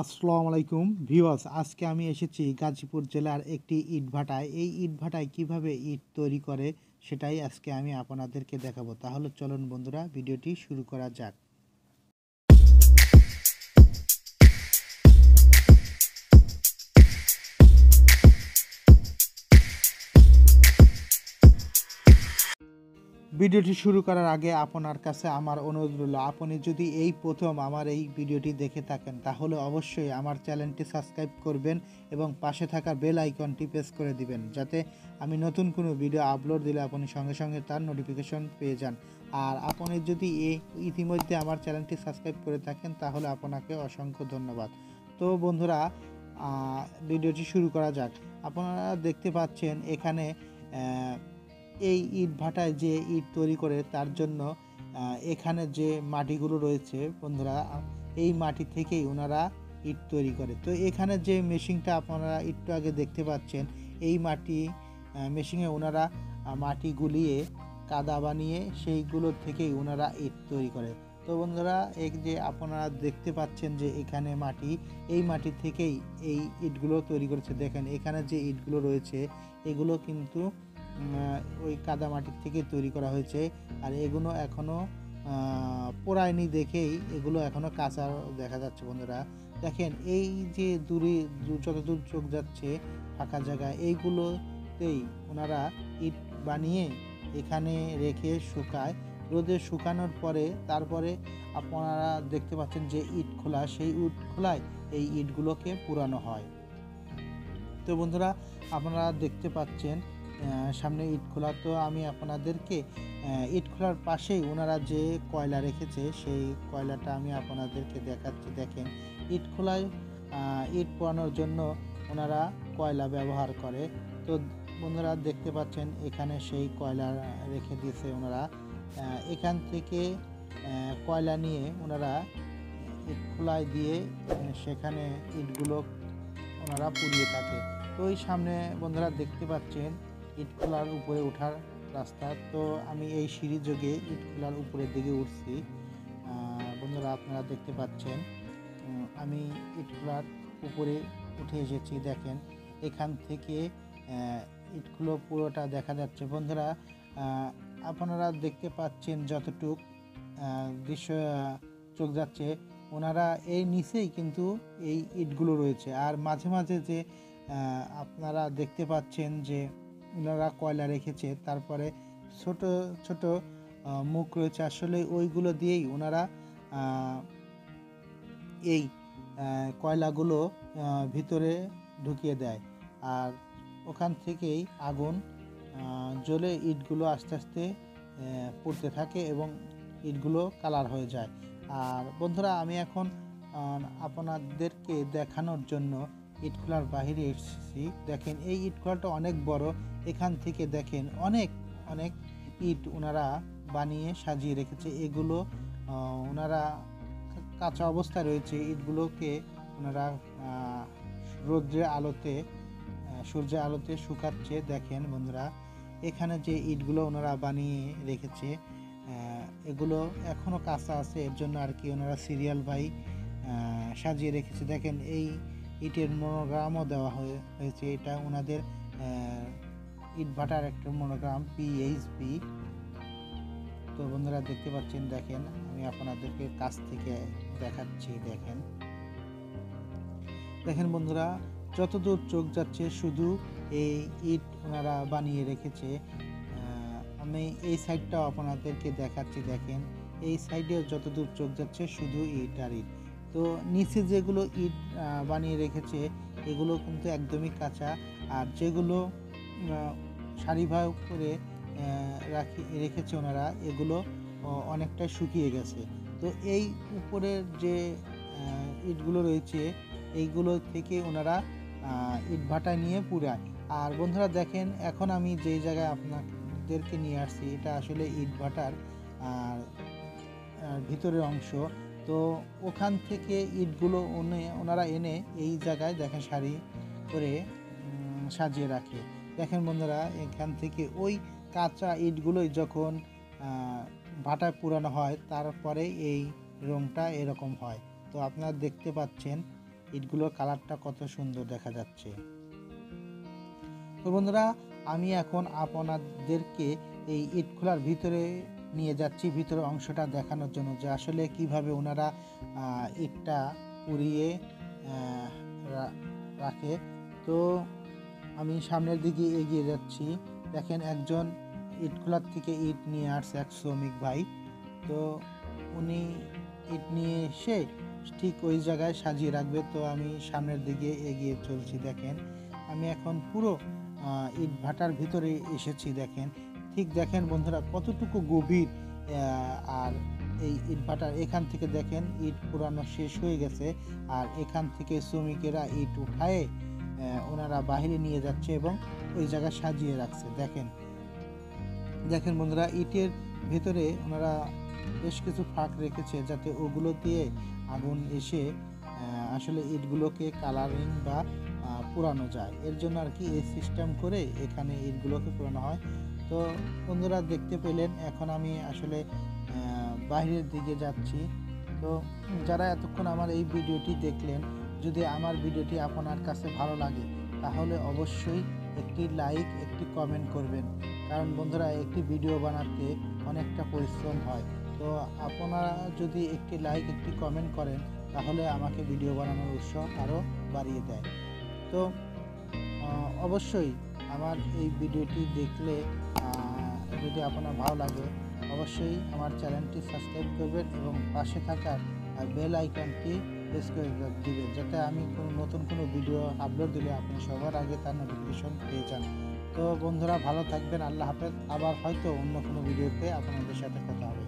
আসসালামু আলাইকুম ভিউয়ার্স, আজকে আমি এসেছি গাজীপুর জেলার একটি ইটভাটায়। এই ইটভাটায় কিভাবে ইট তৈরি করে সেটাই আজকে আমি আপনাদেরকে দেখাবো। তাহলে চলুন বন্ধুরা, ভিডিওটি শুরু করা যাক। ভিডিওটি শুরু করার আগে আপনার কাছে আমার অনুরোধ রইল, আপনি যদি এই প্রথম আমার এই ভিডিওটি দেখে থাকেন তাহলে অবশ্যই আমার চ্যানেলটি সাবস্ক্রাইব করবেন এবং পাশে থাকা বেল আইকনটি প্রেস করে দিবেন, যাতে আমি নতুন কোনো ভিডিও আপলোড দিলে আপনি সঙ্গে সঙ্গে তার নোটিফিকেশন পেয়ে যান। আর আপনি যদি ইতিমধ্যে আমার চ্যানেলটি সাবস্ক্রাইব করে থাকেন তাহলে আপনাকে অসংখ্য ধন্যবাদ। তো বন্ধুরা, ভিডিওটি শুরু করা যাক। আপনারা দেখতে পাচ্ছেন এখানে এই ইট ভাটায় যে ইট তৈরি করে তার জন্য এখানে যে মাটিগুলো রয়েছে বন্ধুরা, এই মাটি থেকেই ওনারা ইট তৈরি করে। তো এখানে যে মেশিনটা আপনারা একটু আগে দেখতে পাচ্ছেন, এই মেশিনে ওনারা মাটি গুলিয়ে কাদা বানিয়ে সেইগুলো থেকেই ওনারা ইট তৈরি করে। তো বন্ধুরা, এই যে আপনারা দেখতে পাচ্ছেন যে এখানে এই মাটি থেকেই এই ইটগুলো তৈরি করেছে। দেখেন এখানে যে ইটগুলো রয়েছে এগুলো কিন্তু ওই কাদা মাটির থেকে তৈরি করা হয়েছে। আর এগুলো এখনও পোড়ায়নি দেখেই এগুলো এখনও কাঁচা দেখা যাচ্ছে। বন্ধুরা দেখেন, এই যে যতদূর চোখ যাচ্ছে ফাঁকা জায়গায়, এইগুলোতেই ওনারা ইট বানিয়ে এখানে রেখে শুকায়। রোদে শুকানোর পরে তারপরে আপনারা দেখতে পাচ্ছেন যে ইট খোলা, সেই ইট খোলায় এই ইটগুলোকে পুরানো হয়। তো বন্ধুরা, আপনারা দেখতে পাচ্ছেন সামনে ইট খোলা। তো আমি আপনাদেরকে ইট খোলার পাশেই ওনারা যে কয়লা রেখেছে সেই কয়লাটা আমি আপনাদেরকে দেখাচ্ছি। দেখেন, ইট খোলায় ইট পোড়ানোর জন্য ওনারা কয়লা ব্যবহার করে। তো বন্ধুরা দেখতে পাচ্ছেন এখানে সেই কয়লা রেখে দিয়েছে ওনারা। এখান থেকে কয়লা নিয়ে ওনারা ইট খোলায় দিয়ে সেখানে ইটগুলো ওনারা পুড়িয়ে থাকে। তো ওই সামনে বন্ধুরা দেখতে পাচ্ছেন ইটখোলার উপরে ওঠার রাস্তা। তো আমি এই সিঁড়ি যোগে ইটখোলার উপরের দিকে উঠছি। বন্ধুরা আপনারা দেখতে পাচ্ছেন আমি ইটখোলার উপরে উঠে এসেছি। দেখেন এখান থেকে ইটগুলো পুরোটা দেখা যাচ্ছে। বন্ধুরা আপনারা দেখতে পাচ্ছেন যতটুক দৃশ্য চোখ যাচ্ছে, ওনারা এই নিচেই কিন্তু এই ইটগুলো রয়েছে। আর মাঝে মাঝে যে আপনারা দেখতে পাচ্ছেন যে ওনারা কয়লা রেখেছে, তারপরে ছোট ছোট মুখ রয়েছে, আসলে ওইগুলো দিয়েই ওনারা এই কয়লাগুলো ভিতরে ঢুকিয়ে দেয়। আর ওখান থেকেই আগুন জ্বলে ইটগুলো আস্তে আস্তে পুড়তে থাকে এবং ইটগুলো কালার হয়ে যায়। আর বন্ধুরা, আমি এখন আপনাদেরকে দেখানোর জন্য ইটখোলার বাহিরে এসেছি। দেখেন এই ইটখোলাটা অনেক বড়। এখান থেকে দেখেন অনেক অনেক ইট ওনারা বানিয়ে সাজিয়ে রেখেছে। এগুলো ওনারা কাঁচা অবস্থায় রয়েছে। ইটগুলোকে ওনারা সূর্যের আলোতে শুকাচ্ছে। দেখেন বন্ধুরা, এখানে যে ইটগুলো ওনারা বানিয়ে রেখেছে এগুলো এখনও কাঁচা আছে, এর জন্য আর কি ওনারা সিরিয়াল বাই সাজিয়ে রেখেছে। দেখেন এই ইটের মনোগ্রামও দেওয়া হয়েছে। এটা ওনাদের ইট ভাটার একটা মনোগ্রাম PHB। তো বন্ধুরা দেখতে পাচ্ছেন, দেখেন আমি আপনাদেরকে কাছ থেকে দেখাচ্ছি। দেখেন বন্ধুরা, যতদূর চোখ যাচ্ছে শুধু এই ইট ওনারা বানিয়ে রেখেছে। আমি এই সাইডটাও আপনাদেরকে দেখাচ্ছি। দেখেন এই সাইডে যতদূর চোখ যাচ্ছে শুধু ইট আর ইট। তো নিচে যেগুলো ইট বানিয়ে রেখেছে এগুলো কিন্তু একদমই কাঁচা। আর যেগুলো সারিভাগ করে রেখেছে ওনারা, এগুলো অনেকটা শুকিয়ে গেছে। তো এই উপরের যে ইটগুলো রয়েছে এইগুলো থেকে ওনারা ইট ভাটায় নিয়ে পুরায়। আর বন্ধুরা দেখেন, এখন আমি যেই জায়গায় আপনাদেরকে নিয়ে আসছি এটা আসলে ইট ভাটার ভিতরের অংশ। তো ওখান থেকে ইটগুলো ওনারা এনে এই জায়গায় দেখেন সারি করে সাজিয়ে রাখে। দেখেন বন্ধুরা, এখান থেকে ওই কাঁচা ইটগুলোই যখন ভাটায় পুরানো হয় তারপরে এই রংটা এরকম হয়। তো আপনারা দেখতে পাচ্ছেন ইটগুলোর কালারটা কত সুন্দর দেখা যাচ্ছে। তো বন্ধুরা, আমি এখন আপনাদেরকে এই ইট খোলার ভিতরে নিয়ে যাচ্ছি, ভিতরের অংশটা দেখানোর জন্য যে আসলে কিভাবে ওনারা ইটটা পুড়িয়ে রাখে। তো আমি সামনের দিকে এগিয়ে যাচ্ছি। দেখেন একজন ইট খোলার থেকে ইট নিয়ে আসছে এক শ্রমিক ভাই। তো উনি ইট নিয়ে এসে ঠিক ওই জায়গায় সাজিয়ে রাখবে। তো আমি সামনের দিকে এগিয়ে চলছি। দেখেন আমি এখন পুরো ইট ভাটার ভিতরে এসেছি। দেখেন ঠিক দেখেন বন্ধুরা কতটুকু গভীর। আর এই ইট ভাটার এখান থেকে দেখেন ইট পুরানো শেষ হয়ে গেছে, আর এখান থেকে শ্রমিকেরা ইট উঠায়ে ওনারা বাহিরে নিয়ে যাচ্ছে এবং ওই জায়গায় সাজিয়ে রাখছে। দেখেন দেখেন বন্ধুরা, ইটের ভেতরে ওনারা বেশ কিছু ফাঁক রেখেছে যাতে ওগুলো দিয়ে আগুন এসে আসলে ইটগুলোকে কালারিং বা পোড়ানো যায়। এর জন্য আর কি এই সিস্টেম করে এখানে ইটগুলোকে পোড়ানো হয়। তো বন্ধুরা দেখতে পেলেন এখন আমি আসলে বাইরের দিকে যাচ্ছি। তো যারা এতক্ষণ আমার এই ভিডিওটি দেখলেন, যদি আমার ভিডিওটি আপনার কাছে ভালো লাগে তাহলে অবশ্যই একটি লাইক, একটি কমেন্ট করবেন। কারণ বন্ধুরা একটি ভিডিও বানাতে অনেকটা পরিশ্রম হয়। তো আপনারা যদি একটি লাইক, একটি কমেন্ট করেন তাহলে আমাকে ভিডিও বানানোর উৎসাহ আরও বাড়িয়ে দেয়। তো অবশ্যই আমার এই ভিডিওটি দেখলে যদি আপনার ভালো লাগে অবশ্যই আমার চ্যানেলটি সাবস্ক্রাইব করবেন এবং পাশে থাকা বেল আইকনটি প্রেস করে দিবেন যাতে আমি নতুন কোনো ভিডিও আপলোড দিলে আপনি সবার আগে তার নোটিফিকেশন পেয়ে যান। তো বন্ধুরা ভালো থাকবেন, আল্লাহ হাফেজ। আবার হয়তো অন্য কোনো ভিডিওতে আপনাদের সাথে কথা হবে।